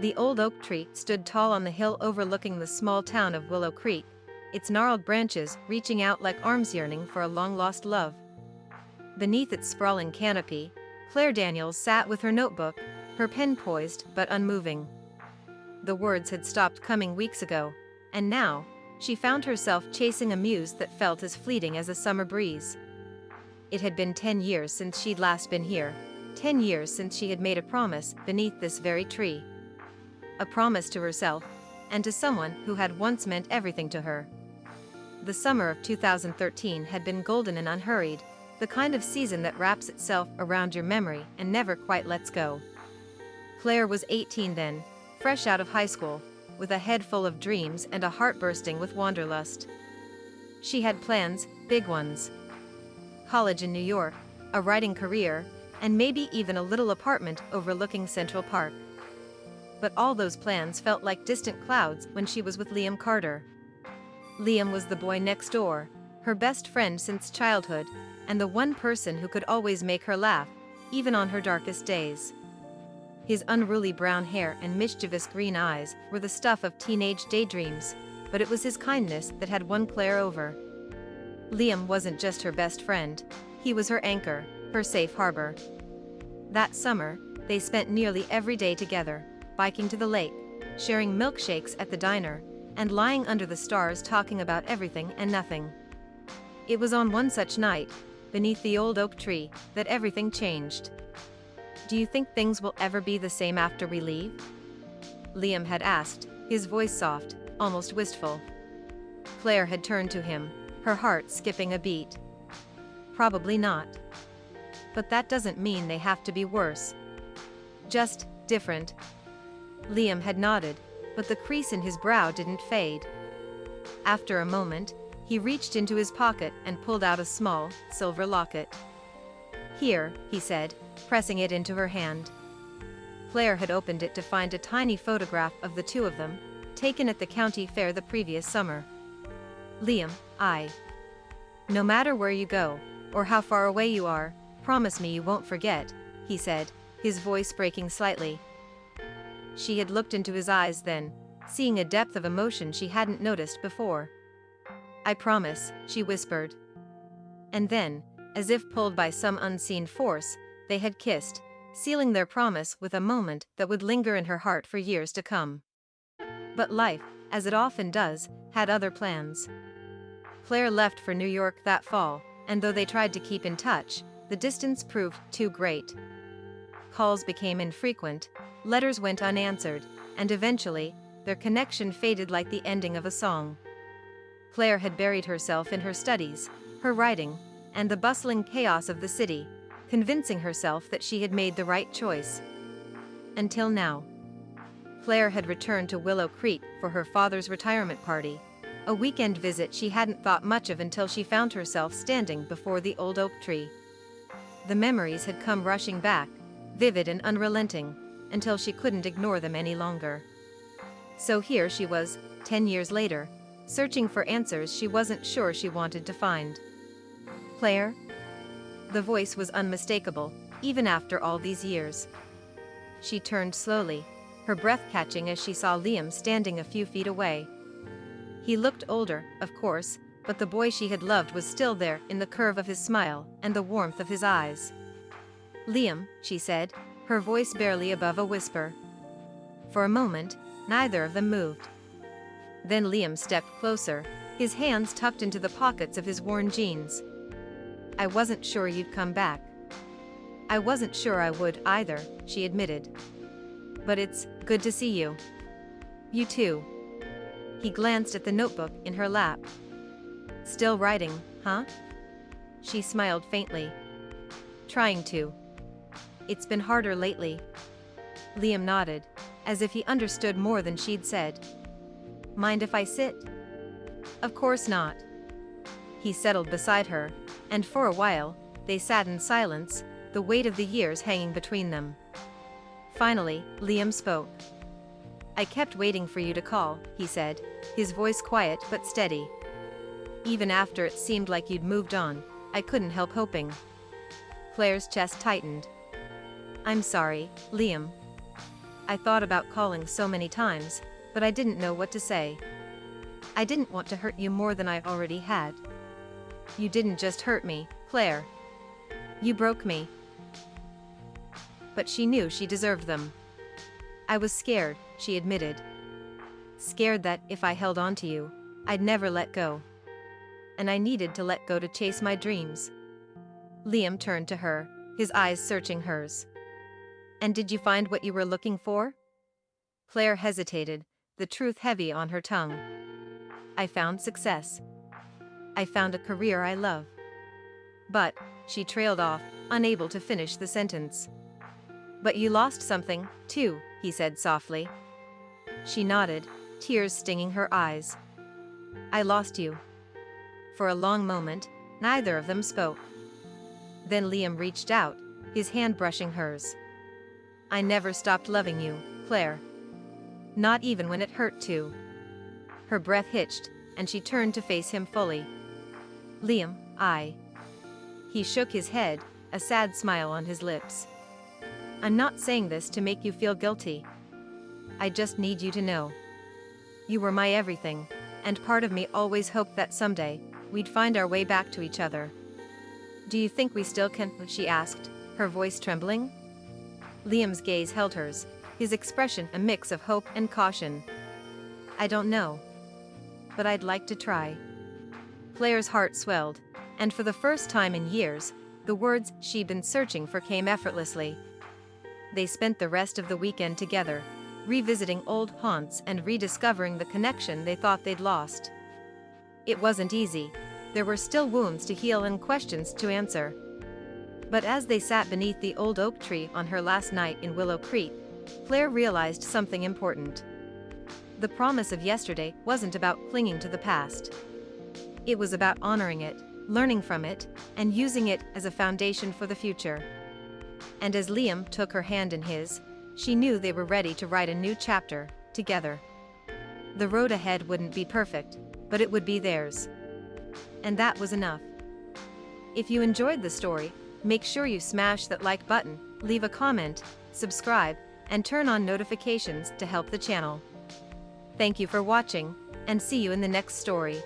The old oak tree stood tall on the hill overlooking the small town of Willow Creek, its gnarled branches reaching out like arms yearning for a long-lost love. Beneath its sprawling canopy, Claire Daniels sat with her notebook, her pen poised but unmoving. The words had stopped coming weeks ago, and now, she found herself chasing a muse that felt as fleeting as a summer breeze. It had been 10 years since she'd last been here, 10 years since she had made a promise beneath this very tree. A promise to herself, and to someone who had once meant everything to her. The summer of 2013 had been golden and unhurried, the kind of season that wraps itself around your memory and never quite lets go. Claire was 18 then, fresh out of high school, with a head full of dreams and a heart bursting with wanderlust. She had plans, big ones. College in New York, a writing career, and maybe even a little apartment overlooking Central Park. But all those plans felt like distant clouds when she was with Liam Carter. Liam was the boy next door, her best friend since childhood, and the one person who could always make her laugh, even on her darkest days. His unruly brown hair and mischievous green eyes were the stuff of teenage daydreams, but it was his kindness that had won Claire over. Liam wasn't just her best friend, he was her anchor, her safe harbor. That summer, they spent nearly every day together, biking to the lake, sharing milkshakes at the diner, and lying under the stars talking about everything and nothing. It was on one such night, beneath the old oak tree, that everything changed. "Do you think things will ever be the same after we leave?" Liam had asked, his voice soft, almost wistful. Claire had turned to him, her heart skipping a beat. "Probably not. But that doesn't mean they have to be worse. Just different." Liam had nodded, but the crease in his brow didn't fade. After a moment, he reached into his pocket and pulled out a small, silver locket. "Here," he said, pressing it into her hand. Claire had opened it to find a tiny photograph of the two of them, taken at the county fair the previous summer. "Liam, no matter where you go, or how far away you are, promise me you won't forget," he said, his voice breaking slightly. She had looked into his eyes then, seeing a depth of emotion she hadn't noticed before. "I promise," she whispered. And then, as if pulled by some unseen force, they had kissed, sealing their promise with a moment that would linger in her heart for years to come. But life, as it often does, had other plans. Claire left for New York that fall, and though they tried to keep in touch, the distance proved too great. Calls became infrequent, letters went unanswered, and eventually, their connection faded like the ending of a song. Claire had buried herself in her studies, her writing, and the bustling chaos of the city, convincing herself that she had made the right choice. Until now. Claire had returned to Willow Creek for her father's retirement party, a weekend visit she hadn't thought much of until she found herself standing before the old oak tree. The memories had come rushing back, vivid and unrelenting, until she couldn't ignore them any longer. So here she was, 10 years later, searching for answers she wasn't sure she wanted to find. "Claire?" The voice was unmistakable, even after all these years. She turned slowly, her breath catching as she saw Liam standing a few feet away. He looked older, of course, but the boy she had loved was still there in the curve of his smile and the warmth of his eyes. "Liam," she said, her voice barely above a whisper. For a moment, neither of them moved. Then Liam stepped closer, his hands tucked into the pockets of his worn jeans. "I wasn't sure you'd come back." "I wasn't sure I would either," she admitted. "But it's good to see you." "You too." He glanced at the notebook in her lap. "Still writing, huh?" She smiled faintly. "Trying to. It's been harder lately." Liam nodded, as if he understood more than she'd said. "Mind if I sit?" "Of course not." He settled beside her, and for a while, they sat in silence, the weight of the years hanging between them. Finally, Liam spoke. "I kept waiting for you to call," he said, his voice quiet but steady. "Even after it seemed like you'd moved on, I couldn't help hoping." Claire's chest tightened. "I'm sorry, Liam. I thought about calling so many times, but I didn't know what to say. I didn't want to hurt you more than I already had. You didn't just hurt me, Claire. You broke me. But she knew she deserved them. I was scared, she admitted. Scared that, if I held on to you, I'd never let go. And I needed to let go to chase my dreams. Liam turned to her, his eyes searching hers. And did you find what you were looking for? Claire hesitated, the truth heavy on her tongue. I found success. I found a career I love. But, she trailed off, unable to finish the sentence. But you lost something, too, he said softly. She nodded, tears stinging her eyes. I lost you. For a long moment, neither of them spoke. Then Liam reached out, his hand brushing hers. I never stopped loving you, Claire. Not even when it hurt to. Her breath hitched, and she turned to face him fully. Liam, He shook his head, a sad smile on his lips. I'm not saying this to make you feel guilty. I just need you to know. You were my everything, and part of me always hoped that someday, we'd find our way back to each other. Do you think we still can? She asked, her voice trembling. Liam's gaze held hers, his expression a mix of hope and caution. I don't know. But I'd like to try. Claire's heart swelled, and for the first time in years, the words she'd been searching for came effortlessly. They spent the rest of the weekend together, revisiting old haunts and rediscovering the connection they thought they'd lost. It wasn't easy. There were still wounds to heal and questions to answer. But as they sat beneath the old oak tree on her last night in Willow Creek, Claire realized something important. The promise of yesterday wasn't about clinging to the past. It was about honoring it, learning from it, and using it as a foundation for the future. And as Liam took her hand in his, she knew they were ready to write a new chapter, together. The road ahead wouldn't be perfect, but it would be theirs. And that was enough. If you enjoyed the story, make sure you smash that like button, leave a comment, subscribe, and turn on notifications to help the channel. Thank you for watching, and see you in the next story.